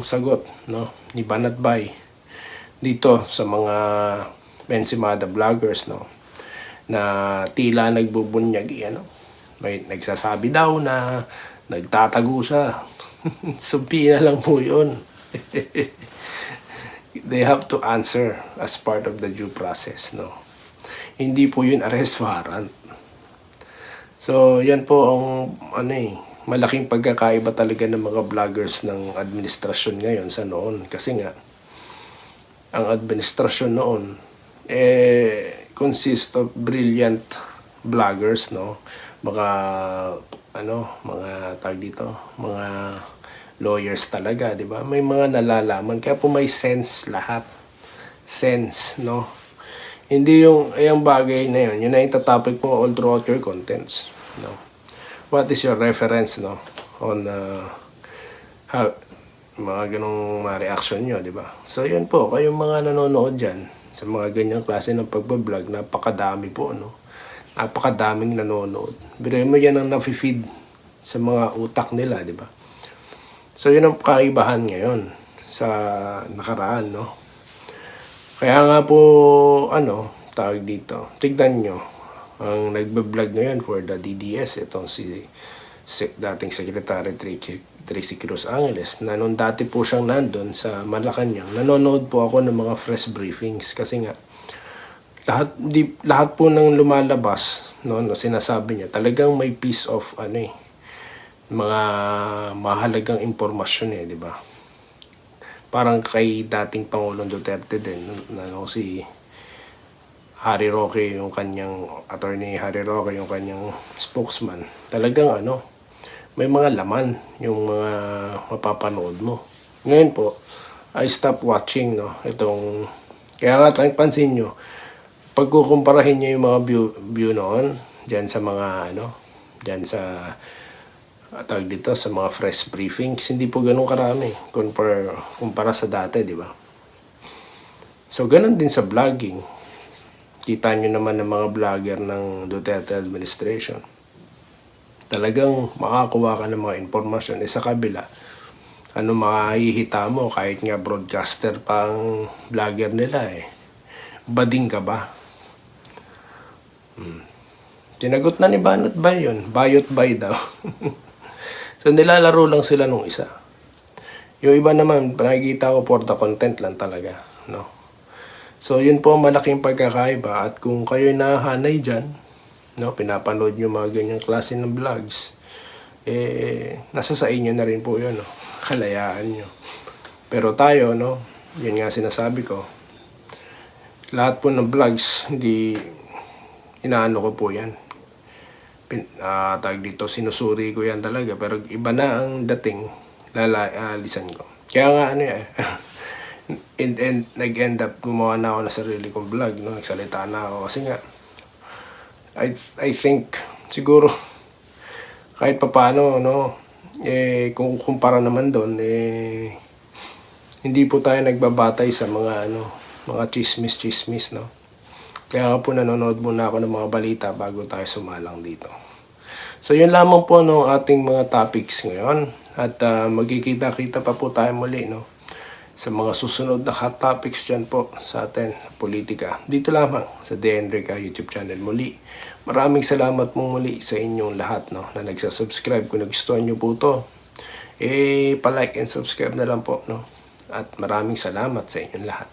sagot, no, ni Banat Bay dito sa mga Bensimada vloggers, no, na tila nagbubunyag, ano, may nagsasabi daw na nagtatago siya. Sumpi na lang po yun. They have to answer as part of the due process, no. Hindi po yun arrest warrant. So yan po ang malaking pagkakaiba talaga ng mga vloggers ng administrasyon ngayon sa noon, kasi nga ang administrasyon noon consist of brilliant vloggers, no, mga mga tag dito, mga lawyers talaga, di ba? May mga nalalaman, kaya po may sense lahat. Sense, no? Hindi yung bagay na yun na yung topic mo all throughout your contents, no? What is your reference, no, on how mga ganong mga reaction nyo, di ba? So yun po, kayong mga nanonood dyan sa mga ganyang klase ng pagbablog, napakadami po, no? Napakadaming nanonood. Biruin mo yan ang nafe-feed sa mga utak nila, di ba? So yun ang kaibahan ngayon sa nakaraan, no? Kaya nga po, tawag dito, tignan nyo, ang nagbablog ngayon for the DDS, itong si dating Secretary Tracy Cruz Angeles, na nung dati po siyang nandun sa Malacanang, nanonood po ako ng mga fresh briefings, kasi nga, lahat po ng lumalabas, no, sinasabi niya, talagang may piece of, mga mahalagang impormasyon, di ba? Parang kay dating Pangulong Duterte din, si Harry Roque, yung kanyang attorney Harry Roque, yung kanyang spokesman. Talagang may mga laman yung mga mapapanood mo. Ngayon po, I stop watching, no, itong, kaya nga pansin nyo, pagkukumparahin nyo yung mga view noon, dyan sa mga, dyan sa tawag dito sa mga fresh briefings, hindi po ganun karami kumpara sa dati, di ba? So ganun din sa vlogging. Kita nyo naman ng mga vlogger ng Duterte administration, talagang makakuha ka ng mga informasyon. Sa kabila, makahihita mo kahit nga broadcaster pang vlogger nila, bading ka ba? Tinagot na ni Banat Bay yun, bayot bay daw. So nilalaro lang sila nung isa. Yung iba naman, nakikita ko for the content lang talaga, no? So yun po malaking pagkakaiba, at kung kayo'y nahanay dyan, no, pinapanood nyo mga ganyang klase ng vlogs, nasa sa inyo na rin po yun, no? Kalayaan nyo. Pero tayo, no, yun nga sinasabi ko, lahat po ng vlogs, hindi inaano ko po yan. Tag dito, sinusuri ko yan talaga, pero iba na ang dating, lalisan ko. Kaya nga nag-end up gumawa na ako ng sarili kong vlog, no? Nagsalita na ako kasi nga I think siguro kahit papaano, no, kung kumpara naman doon, hindi po tayo nagbabatay sa mga mga chismis, no. Kaya nga po nanonood muna ako ng mga balita bago tayo sumalang dito. So yun lamang po, no, ating mga topics ngayon, at magkikita-kita pa po tayo muli, no, sa mga susunod na hot topics dyan po sa atin, politika. Dito lamang sa The Enrica YouTube channel muli. Maraming salamat mo muli sa inyong lahat, no, na nagsasubscribe. Kung nagustuhan nyo po to, pa-like and subscribe na lang po, no. At maraming salamat sa inyong lahat.